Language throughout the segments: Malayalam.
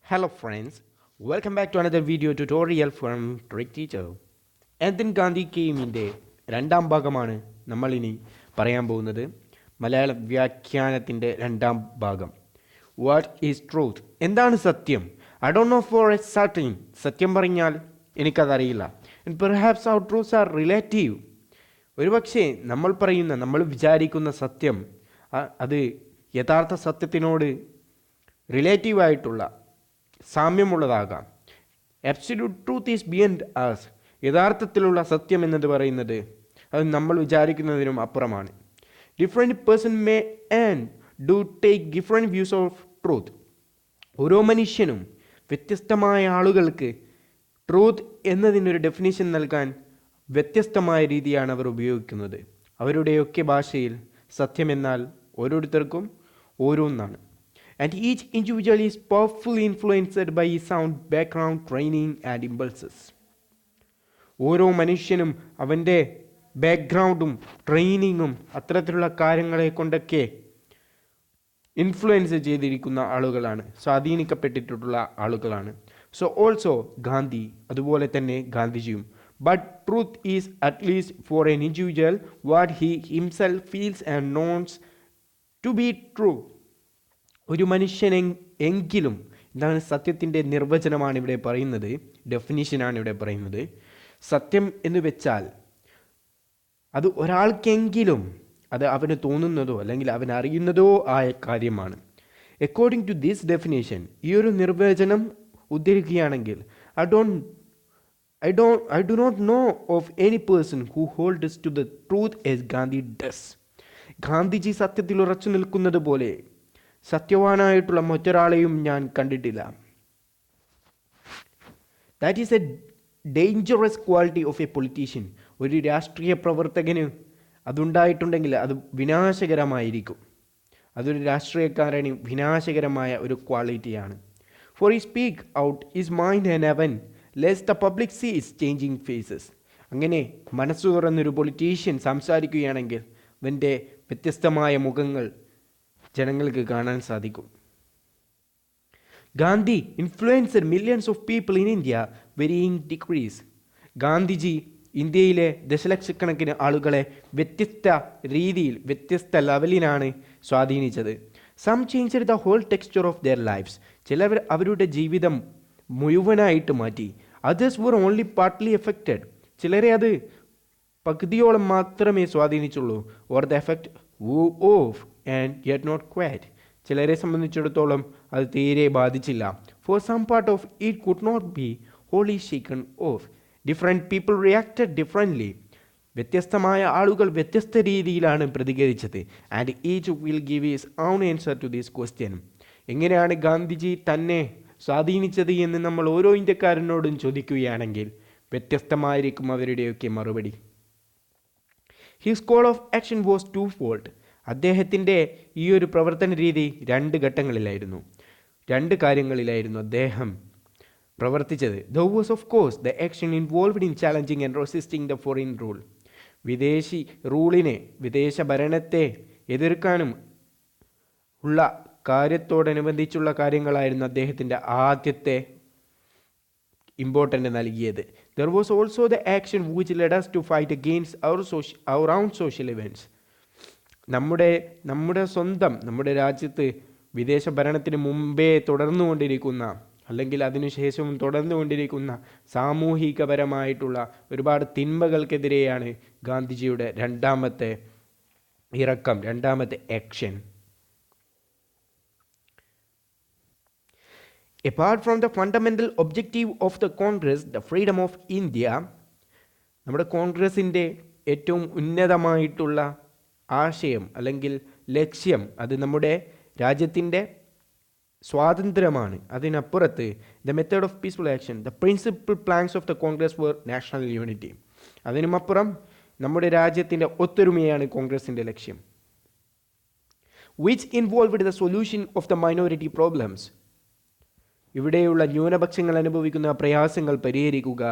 Hello friends, welcome back to another video tutorial from Trick Teacher. Then Gandhi കെയിമിൻ്റെ രണ്ടാം ഭാഗമാണ് നമ്മളിനി പറയാൻ പോകുന്നത്. മലയാള വ്യാഖ്യാനത്തിൻ്റെ രണ്ടാം ഭാഗം. What is truth? എന്താണ് സത്യം? I don't know for a certain. സത്യം പറഞ്ഞാൽ എനിക്കതറിയില്ല. And perhaps our truths are relative. ഒരുപക്ഷെ നമ്മൾ വിചാരിക്കുന്ന സത്യം അത് യഥാർത്ഥ സത്യത്തിനോട് റിലേറ്റീവായിട്ടുള്ള സാമ്യമുള്ളതാകാം. Absolute truth is beyond us. യഥാർത്ഥത്തിലുള്ള സത്യം എന്നത് പറയുന്നത് അത് നമ്മൾ വിചാരിക്കുന്നതിനും അപ്പുറമാണ്. Different person may and do take different views of truth. ഓരോ മനുഷ്യനും വ്യത്യസ്തമായ ആളുകൾക്ക് ട്രൂത്ത് എന്നതിനൊരു ഡെഫിനിഷൻ നൽകാൻ വ്യത്യസ്തമായ രീതിയാണ് അവർ ഉപയോഗിക്കുന്നത്. അവരുടെയൊക്കെ ഭാഷയിൽ സത്യമെന്നാൽ ഓരോരുത്തർക്കും ഓരോന്നാണ്. And each individual is powerfully influenced by his own background, training and impulses. ഓരോ മനുഷ്യനും അവൻ്റെ ബാക്ക്ഗ്രൗണ്ടും ട്രെയിനിങ്ങും അത്തരത്തിലുള്ള കാര്യങ്ങളെ കൊണ്ടൊക്കെ ഇൻഫ്ലുവൻസ് ചെയ്തിരിക്കുന്ന ആളുകളാണ്, സ്വാധീനിക്കപ്പെട്ടിട്ടുള്ള ആളുകളാണ്. സോ ഓൾസോ ഗാന്ധി, അതുപോലെ തന്നെ ഗാന്ധിജിയും. But truth is at least for an individual what he himself feels and knows to be true. ഒരു മനുഷ്യനെങ്കിലും എന്താണ് സത്യത്തിൻ്റെ നിർവചനമാണ് ഇവിടെ പറയുന്നത്, ഡെഫിനിഷനാണ് ഇവിടെ പറയുന്നത്. സത്യം എന്ന് വെച്ചാൽ അത് ഒരാൾക്കെങ്കിലും അത് അവന് തോന്നുന്നതോ അല്ലെങ്കിൽ അവൻ അറിയുന്നതോ ആയ കാര്യമാണ്. അക്കോർഡിംഗ് ടു ദിസ് ഡെഫിനേഷൻ, ഈ ഒരു നിർവചനം ഉദ്ധരിക്കുകയാണെങ്കിൽ I do not know of any person who holds to the truth as Gandhi does. Gandhiji സത്യത്തിൽ ഉറച്ചു നിൽക്കുന്നത് പോലെ സത്യവാനായിട്ടുള്ള മറ്റൊരാളെയും ഞാൻ കണ്ടിട്ടില്ല. That is A dangerous quality of A politician. ഒരു രാഷ്ട്രീയ പ്രവർത്തകന് അതുണ്ടായിട്ടുണ്ടെങ്കിൽ അത് വിനാശകരമായിരിക്കും. അതൊരു രാഷ്ട്രീയക്കാരന് വിനാശകരമായ ഒരു ക്വാളിറ്റിയാണ്. ഫോർ ഈ speak out is mind and അവൻ ലെസ് ദ പബ്ലിക് സീസ് ചേഞ്ചിങ് ഫേസസ്. അങ്ങനെ മനസ്സു തുറന്നൊരു പൊളിറ്റീഷ്യൻ സംസാരിക്കുകയാണെങ്കിൽ അവൻ്റെ വ്യത്യസ്തമായ മുഖങ്ങൾ ജനങ്ങൾക്ക് കാണാൻ സാധിക്കും. Gandhi influenced millions of people in India varying degrees. Gandhiji ഇന്ത്യയിലെ ദശലക്ഷക്കണക്കിന് ആളുകളെ വ്യത്യസ്ത രീതിയിൽ വ്യത്യസ്ത ലെവലിനാണ് സ്വാധീനിച്ചത്. Some changed the whole texture of their lives. ചിലവർ അവരുടെ ജീവിതം മുഴുവനായിട്ട് മാറ്റി. Others were only partly affected. ചിലരെ അത് പകുതിയോളം മാത്രമേ സ്വാധീനിച്ചുള്ളൂ. Or the effect of and yet not quite. ചിലരെ സംബന്ധിച്ചിടത്തോളം അത് തീരെ ബാധിച്ചില്ല. For some part of it could not be wholly shaken off. Different people reacted differently. വ്യത്യസ്തമായ ആളുകൾ വ്യത്യസ്ത രീതിയിലാണ് പ്രതികരിച്ചത്. And each will give his own answer to this question. എങ്ങനെയാണ് ഗാന്ധിജി തന്നെ സ്വാധീനിച്ചത് എന്ന് നമ്മൾ ഓരോ ഇന്ത്യക്കാരനോടും ചോദിക്കുകയാണെങ്കിൽ വ്യത്യസ്തമായിരിക്കും അവരുടെയൊക്കെ മറുപടി. His call of action was twofold. അദ്ദേഹത്തിൻ്റെ ഈ ഒരു പ്രവർത്തന രീതി രണ്ട് ഘട്ടങ്ങളിലായിരുന്നു, രണ്ട് കാര്യങ്ങളിലായിരുന്നു അദ്ദേഹം പ്രവർത്തിച്ചത്. The was of course the action involved in challenging and resisting the foreign rule. വിദേശി റൂളിനെ, വിദേശ ഭരണത്തെ എതിർക്കാനും ഉള്ള കാര്യത്തോടനുബന്ധിച്ചുള്ള കാര്യങ്ങളായിരുന്നു അദ്ദേഹത്തിൻ്റെ ആദ്യത്തെ ഇമ്പോർട്ടൻ്റ് നൽകിയത്. There was also the action which led us to fight against our own social events. നമ്മുടെ രാജ്യത്ത് വിദേശ ഭരണത്തിന് മുമ്പേ തുടർന്നുകൊണ്ടിരിക്കുന്ന അല്ലെങ്കിൽ അതിനുശേഷവും തുടർന്നുകൊണ്ടിരിക്കുന്ന സാമൂഹികപരമായിട്ടുള്ള ഒരുപാട് തിന്മകൾക്കെതിരെയാണ് ഗാന്ധിജിയുടെ രണ്ടാമത്തെ ഇറക്കം, രണ്ടാമത്തെ action. Apart from the fundamental objective of the Congress, the freedom of India, നമ്മുടെ കോൺഗ്രസിൻ്റെ ഏറ്റവും ഉന്നതമായിട്ടുള്ള ആശയം അല്ലെങ്കിൽ ലക്ഷ്യം അത് നമ്മുടെ രാജ്യത്തിൻ്റെ സ്വാതന്ത്ര്യമാണ്. അതിനപ്പുറത്ത് the method of peaceful action, the principal plans of the Congress were national unity. അതിനുമപ്പുറം നമ്മുടെ രാജ്യത്തിൻ്റെ ഒത്തൊരുമയാണ് കോൺഗ്രസിൻ്റെ ലക്ഷ്യം. Which involved the solution of the minority problems. ഇവിടെയുള്ള ന്യൂനപക്ഷങ്ങൾ അനുഭവിക്കുന്ന പ്രയാസങ്ങൾ പരിഹരിക്കുക.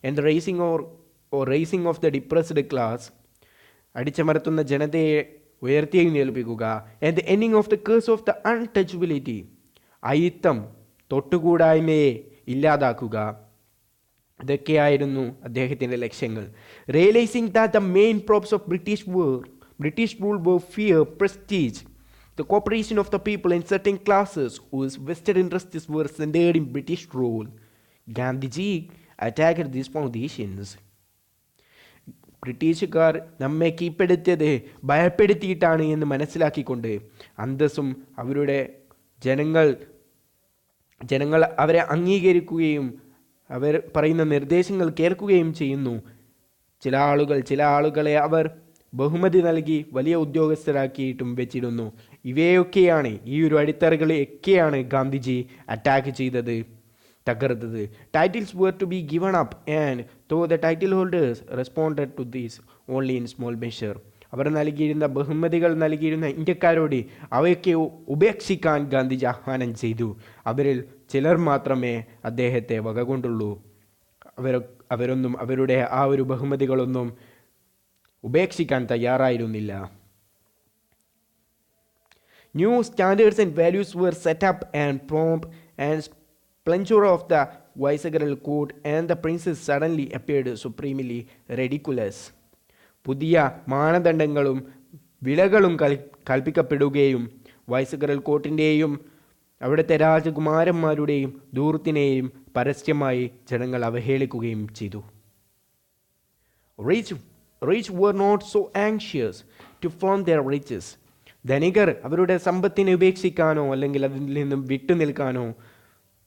And raising of the depressed class. അടിച്ചമർത്തുന്ന ജനതയെ ഉയർത്തിയെഴുന്നേൽപ്പിക്കുക. And the ending of the curse of the untouchability. അയിത്തം തൊട്ടുകൂടായ്മയെ ഇല്ലാതാക്കുക. ഇതൊക്കെയായിരുന്നു അദ്ദേഹത്തിൻ്റെ ലക്ഷ്യങ്ങൾ. Realising that the main props of British rule were fear, prestige, the cooperation of the people and certain classes whose vested interests were centered in British rule, Gandhiji attacked these foundations. ബ്രിട്ടീഷുകാർ നമ്മെ കീഴ്പ്പെടുത്തിയത് ഭയപ്പെടുത്തിയിട്ടാണ് എന്ന് മനസ്സിലാക്കിക്കൊണ്ട് അന്തസ്സും അവരുടെ ജനങ്ങൾ അവരെ അംഗീകരിക്കുകയും അവർ പറയുന്ന നിർദ്ദേശങ്ങൾ കേൾക്കുകയും ചെയ്യുന്നു. ചില ആളുകളെ അവർ ബഹുമതി നൽകി വലിയ ഉദ്യോഗസ്ഥരാക്കിയിട്ടും വെച്ചിരുന്നു. ഇവയൊക്കെയാണ്, ഈ ഒരു അടിത്തറകളെയൊക്കെയാണ് ഗാന്ധിജി അറ്റാക്ക് ചെയ്തത്, തകർത്തത്. Titles were to be given up and though the title holders responded to this only in small measure. അവർ നൽകിയിരുന്ന ബഹുമതികൾ നൽകിയിരുന്ന ഇന്ത്യക്കാരോട് അവയൊക്കെ ഉപേക്ഷിക്കാൻ ഗാന്ധിജി ആഹ്വാനം ചെയ്തു. അവരിൽ ചിലർ മാത്രമേ അദ്ദേഹത്തെ വകകൊണ്ടുള്ളൂ. അവരൊന്നും അവരുടെ ആ ഒരു ബഹുമതികളൊന്നും ഉപേക്ഷിക്കാൻ തയ്യാറായിരുന്നില്ല. New standards and values were set up and pomp and splendor of the viceregal court and the princes suddenly appeared supremely ridiculous. പുതിയ മാനദണ്ഡങ്ങളും വിലകളും കൽപ്പിക്കപ്പെടുകയും വൈസ്രൽ കോർട്ടിൻ്റെയും അവിടുത്തെ രാജകുമാരന്മാരുടെയും ധൂർത്തിനെയും പരസ്യമായി ജനങ്ങൾ അവഹേളിക്കുകയും ചെയ്തു. Rich were not so anxious to flaunt their riches. ധനികർ അവരുടെ സമ്പത്തിനെ ഉപേക്ഷിക്കാനോ അല്ലെങ്കിൽ അതിൽ നിന്നും വിട്ടുനിൽക്കാനോ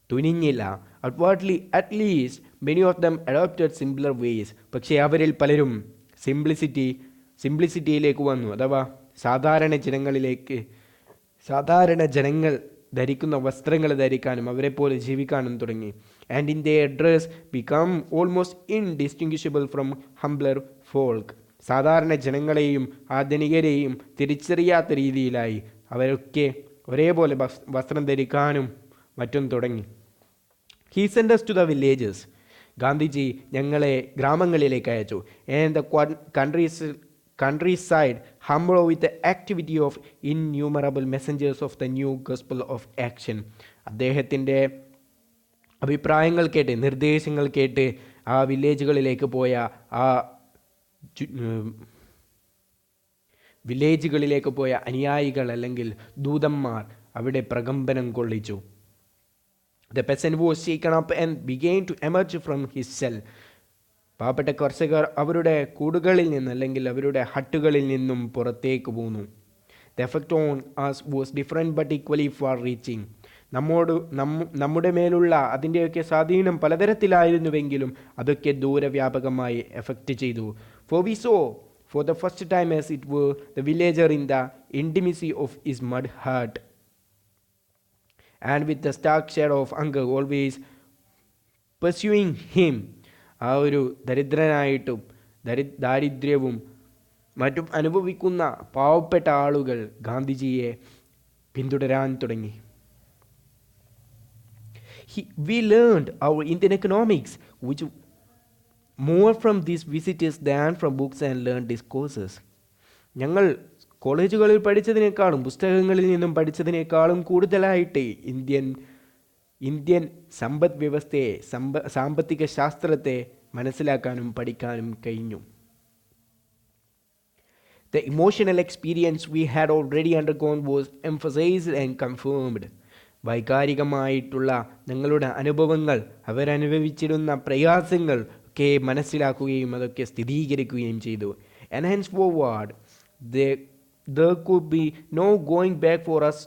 തുനിഞ്ഞില്ല. Outwardly, at least, many of them adopted simpler ways. പക്ഷേ അവരിൽ പലരും സിംപ്ലിസിറ്റിയിലേക്ക് വന്നു. അഥവാ സാധാരണ ജനങ്ങൾ ധരിക്കുന്ന വസ്ത്രങ്ങൾ ധരിക്കാനും അവരെ പോലെ ജീവിക്കാനും തുടങ്ങി. And in their dress become almost indistinguishable from humbler folk. സാധാരണ ജനങ്ങളെയും ആധുനികരെയും തിരിച്ചറിയാത്ത രീതിയിലായി അവരൊക്കെ ഒരേപോലെ വസ്ത്രം ധരിക്കാനും മറ്റും തുടങ്ങി. He sent us to the villages. Gandhiji ഞങ്ങളെ ഗ്രാമങ്ങളിലേക്ക് അയച്ചു. And the countryside humble with the activity of innumerable messengers of the new gospel of action. അദ്ദേഹത്തിൻ്റെ അഭിപ്രായങ്ങൾ കേട്ട്, നിർദ്ദേശങ്ങൾ കേട്ട് ആ വില്ലേജുകളിലേക്ക് പോയ അനുയായികൾ അല്ലെങ്കിൽ ദൂതന്മാർ അവിടെ പ്രകമ്പനം കൊള്ളിച്ചു. The peasant was shaken up and began to emerge from his cell. പാവപ്പെട്ട കർഷകർ അവരുടെ കൂടുകളിൽ നിന്ന് അല്ലെങ്കിൽ അവരുടെ ഹട്ടുകളിൽ നിന്നും പുറത്തേക്ക് പോന്നു. The effect on us was different but equally far reaching. നമ്മുടെ മേലുള്ള അതിൻ്റെയൊക്കെ സ്വാധീനം പലതരത്തിലായിരുന്നുവെങ്കിലും അതൊക്കെ ദൂരവ്യാപകമായി എഫക്റ്റ് ചെയ്തു. For we saw for the first time as it were the villager in the intimacy of his mud hut and with the stark shadow of hunger always pursuing him. ആ ഒരു ദരിദ്രനായിട്ടും ദാരിദ്ര്യവും മറ്റും അനുഭവിക്കുന്ന പാവപ്പെട്ട ആളുകൾ ഗാന്ധിജിയെ പിന്തുടരാൻ തുടങ്ങി. We learned our Indian economics which more from these visitors than from books and learned discourses. ഞങ്ങൾ കോളേജുകളിൽ പഠിച്ചതിനേക്കാളും പുസ്തകങ്ങളിൽ നിന്നും പഠിച്ചതിനേക്കാളും കൂടുതലായിട്ട് ഇന്ത്യൻ സമ്പദ് വ്യവസ്ഥയെ, സാമ്പത്തിക ശാസ്ത്രത്തെ മനസ്സിലാക്കാനും പഠിക്കാനും കഴിഞ്ഞു. The emotional experience we had already undergone was emphasized and confirmed. വൈകാരികമായിട്ടുള്ള ഞങ്ങളുടെ അനുഭവങ്ങൾ, അവരനുഭവിച്ചിരുന്ന പ്രയാസങ്ങൾ ഒക്കെ മനസ്സിലാക്കുകയും അതൊക്കെ സ്ഥിരീകരിക്കുകയും ചെയ്തു. And henceforward there could be no going back for us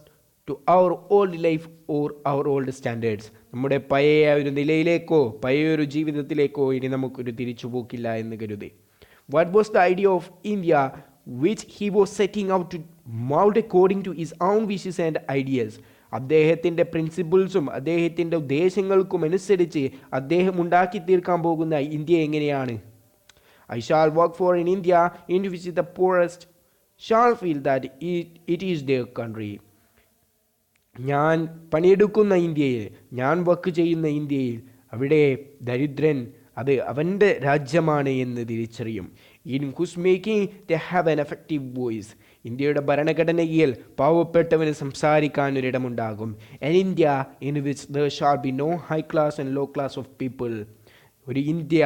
to our old life or our old standards. നമ്മുടെ പഴയ ഒരു നിലയിലേക്കോ പഴയ ഒരു ജീവിതത്തിലേക്കോ ഇനി നമുക്കൊരു തിരിച്ചുപോക്കില്ല എന്ന് കരുതി. What was the idea of India which he was setting out to mold according to his own wishes and ideals? അദ്ദേഹത്തിൻ്റെ പ്രിൻസിപ്പിൾസും അദ്ദേഹത്തിൻ്റെ ഉദ്ദേശങ്ങൾക്കും അനുസരിച്ച് അദ്ദേഹം ഉണ്ടാക്കി തീർക്കാൻ പോകുന്ന ഇന്ത്യ എങ്ങനെയാണ്? I shall work for an India in which the poorest shall feel that it is their country. ഞാൻ പണിയെടുക്കുന്ന ഇന്ത്യയിൽ, ഞാൻ വർക്ക് ചെയ്യുന്ന ഇന്ത്യയിൽ അവിടെ ദരിദ്രൻ അത് അവൻ്റെ രാജ്യമാണ് എന്ന് തിരിച്ചറിയും. In whose making they have an effective voice. ഇന്ത്യയുടെ ഭരണഘടനയിൽ പാവപ്പെട്ടവന് സംസാരിക്കാൻ ഒരിടമുണ്ടാകും. An India in which there shall be no high class and low class of people. ഒരു ഇന്ത്യ,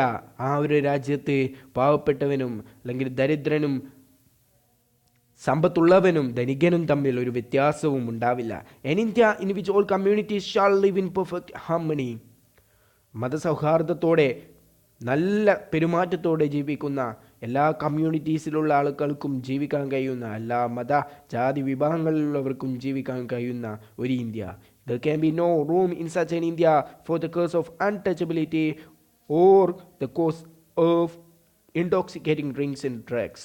ആ ഒരു രാജ്യത്ത് പാവപ്പെട്ടവനും അല്ലെങ്കിൽ ദരിദ്രനും സമ്പത്തുള്ളവനും ധനികനും തമ്മിൽ ഒരു വ്യത്യാസവും ഉണ്ടാവില്ല. An India in which all communities shall live in perfect harmony. മതസൗഹാർദ്ദത്തോടെ നല്ല പെരുമാറ്റത്തോടെ ജീവിക്കുന്ന എല്ലാ കമ്മ്യൂണിറ്റീസിലുള്ള ആളുകൾക്കും ജീവിക്കാൻ കഴിയുന്ന, എല്ലാ മത ജാതി വിഭാഗങ്ങളിലുള്ളവർക്കും ജീവിക്കാൻ കഴിയുന്ന ഒരു India. There can be no room in such an India for the curse of untouchability or the cause of intoxicating drinks and drugs.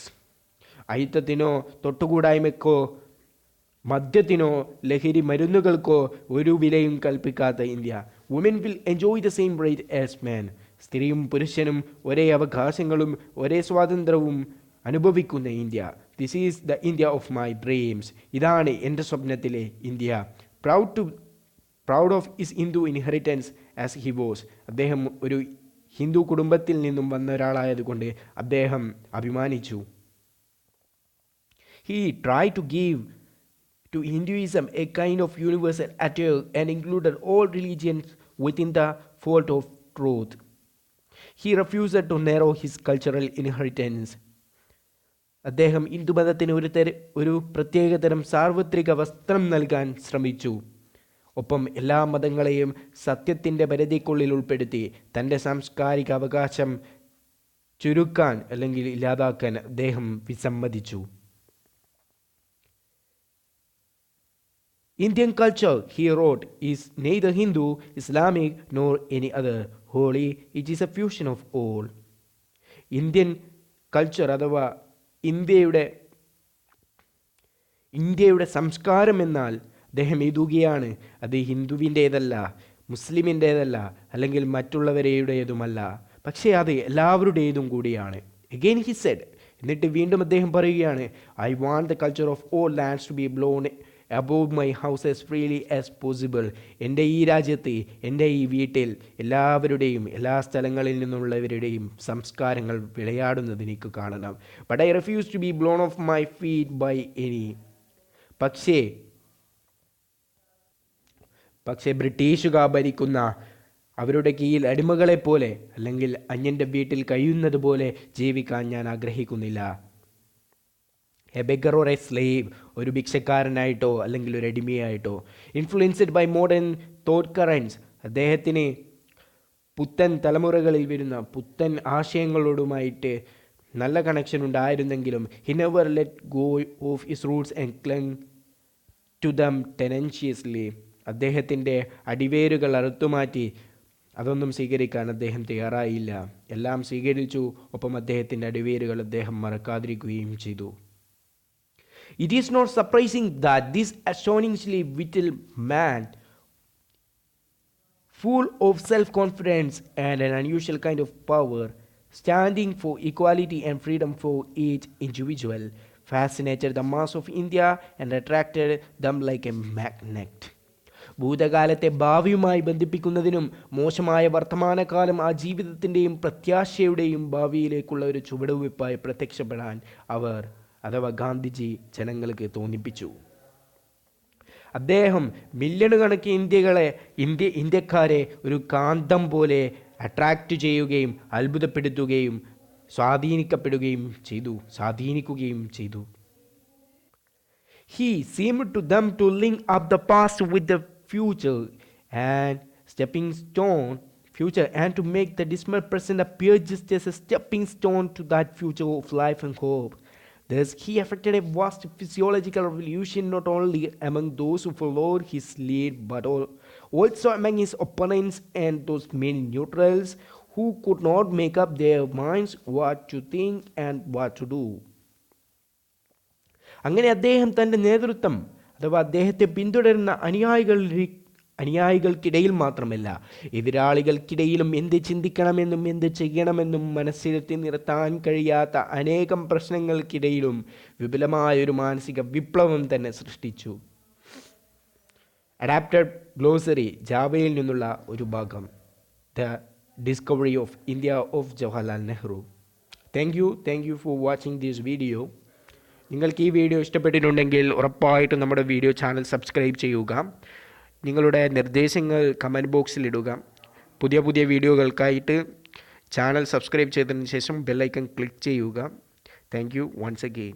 അയിത്തത്തിനോ തൊട്ടുകൂടായ്മയ്ക്കോ മദ്യത്തിനോ ലഹരി മരുന്നുകൾക്കോ ഒരു വിലയും കൽപ്പിക്കാത്ത India. Woman will enjoy the same right as man. സ്ത്രീയും പുരുഷനും ഒരേ അവകാശങ്ങളും ഒരേ സ്വാതന്ത്ര്യവും അനുഭവിക്കുന്ന India. This is the India of my dreams. ഇതാണ് എൻ്റെ സ്വപ്നത്തിലെ India. Proud of his Hindu inheritance as he was. അദ്ദേഹം ഒരു ഹിന്ദു കുടുംബത്തിൽ നിന്നും വന്ന ഒരാളായതുകൊണ്ട് അദ്ദേഹം അഭിമാനിച്ചു. He tried to give to Hinduism a kind of universal attire and included all religions within the fold of truth. He refused to narrow his cultural inheritance. അദ്ദേഹം ഹിന്ദുമതത്തിന് ഒരു പ്രത്യേകതരം സാർവത്രിക വസ്ത്രം നൽകാൻ ശ്രമിച്ചു. ഒപ്പം എല്ലാ മതങ്ങളെയും സത്യത്തിൻ്റെ പരിധിക്കുള്ളിൽ ഉൾപ്പെടുത്തി തൻ്റെ സാംസ്കാരിക അവകാശം ചുരുക്കാൻ അല്ലെങ്കിൽ ഇല്ലാതാക്കാൻ അദ്ദേഹം വിസമ്മതിച്ചു. Indian culture, he wrote, is neither Hindu, Islamic nor any other. Holy, it is a fusion of all. Indian culture അഥവാ ഇന്ത്യയുടെ സംസ്കാരം എന്നാൽ അദ്ദേഹം എഴുതുകയാണ്, അത് ഹിന്ദുവിൻ്റേതല്ല, മുസ്ലിമിൻ്റേതല്ല, അല്ലെങ്കിൽ മറ്റുള്ളവരുടേതുമല്ല, പക്ഷേ അത് എല്ലാവരുടേതും കൂടിയാണ്. Again he said, എന്നിട്ട് വീണ്ടും അദ്ദേഹം പറയുകയാണ്, I want the culture of all lands to be blown above my house as freely as possible. എൻ്റെ ഈ രാജ്യത്ത്, എൻ്റെ ഈ വീട്ടിൽ എല്ലാവരുടെയും എല്ലാ സ്ഥലങ്ങളിൽ നിന്നുള്ളവരുടെയും സംസ്കാരങ്ങൾ വിളയാടുന്നത് എനിക്ക് കാണണം. But I refuse to be blown off my feet by any. പക്ഷേ ബ്രിട്ടീഷുകാർ ഭരിക്കുന്ന അവരുടെ കീഴിൽ അടിമകളെപ്പോലെ അല്ലെങ്കിൽ അന്യൻ്റെ വീട്ടിൽ കഴിയുന്നത് പോലെ ജീവിക്കാൻ ഞാൻ ആഗ്രഹിക്കുന്നില്ല. A beggar or a slave, ഒരു ഭിക്ഷക്കാരനായിട്ടോ അല്ലെങ്കിൽ ഒരു അടിമയായിട്ടോ. Influenced by modern thought currents, അദ്ദേഹത്തിന് പുത്തൻ തലമുറകളിൽ വരുന്ന പുത്തൻ ആശയങ്ങളോടുമായിട്ട് നല്ല കണക്ഷൻ ഉണ്ടായിരുന്നെങ്കിലും he never let go of his roots and clung to them tenaciously. അദ്ദേഹത്തിൻ്റെ അടിവേരുകൾ അറുത്തുമാറ്റി അതൊന്നും സ്വീകരിക്കാൻ അദ്ദേഹം തയ്യാറായില്ല. എല്ലാം സ്വീകരിച്ചു, ഒപ്പം അദ്ദേഹത്തിൻ്റെ അടിവേരുകൾ അദ്ദേഹം മറക്കാതിരിക്കുകയും ചെയ്തു. It is not surprising that this astonishingly vital man, full of self-confidence and an unusual kind of power, standing for equality and freedom for each individual, fascinated the mass of India and attracted them like a magnet. ഭൂതകാലത്തെ ഭാവിയുമായി ബന്ധിപ്പിക്കുന്നതിനും മോശമായ വർത്തമാനകാലം ആ ജീവിതത്തിൻ്റെയും പ്രത്യാശയുടെയും ഭാവിയിലേക്കുള്ള ഒരു ചുവടുവയ്പായി പ്രത്യക്ഷപ്പെടാൻ അവർ അഥവാ ഗാന്ധിജി ജനങ്ങൾക്ക് തോന്നിപ്പിച്ചു. അദ്ദേഹം മില്യൺ കണക്കിന് ഇന്ത്യക്കാരെ ഒരു കാന്തം പോലെ അട്രാക്റ്റ് ചെയ്യുകയും അത്ഭുതപ്പെടുത്തുകയും സ്വാധീനിക്കുകയും ചെയ്തു. He seemed to them to link up the past with the future and to make the dismal present appear just as a stepping stone to that future of life and hope. Thus, he effected a vast physiological revolution not only among those who followed his lead, but also among his opponents and those many neutrals who could not make up their minds what to think and what to do. അങ്ങനെ അദ്ദേഹം തൻ്റെ നേതൃത്വം അഥവാ അദ്ദേഹത്തെ പിന്തുടരുന്ന അനുയായികൾക്കിടയിൽ മാത്രമല്ല, എതിരാളികൾക്കിടയിലും എന്ത് ചിന്തിക്കണമെന്നും എന്ത് ചെയ്യണമെന്നും മനസ്സിലെത്തി നിർത്താൻ കഴിയാത്ത അനേകം പ്രശ്നങ്ങൾക്കിടയിലും വിപുലമായൊരു മാനസിക വിപ്ലവം തന്നെ സൃഷ്ടിച്ചു. അഡാപ്റ്റഡ് ഗ്ലോസറി, ജാവയിൽ നിന്നുള്ള ഒരു ഭാഗം. The discovery of India of Jawaharlal Nehru. Thank you for watching this video. നിങ്ങൾക്ക് ഈ വീഡിയോ ഇഷ്ടപ്പെട്ടിട്ടുണ്ടെങ്കിൽ ഉറപ്പായിട്ടും നമ്മുടെ വീഡിയോ ചാനൽ സബ്സ്ക്രൈബ് ചെയ്യുക. നിങ്ങളുടെ നിർദ്ദേശങ്ങൾ കമൻറ്റ് ബോക്സിൽ ഇടുക. പുതിയ പുതിയ വീഡിയോകൾക്കായിട്ട് ചാനൽ സബ്സ്ക്രൈബ് ചെയ്തതിന് ശേഷം ബെൽ ഐക്കൺ ക്ലിക്ക് ചെയ്യുക. Thank you once again.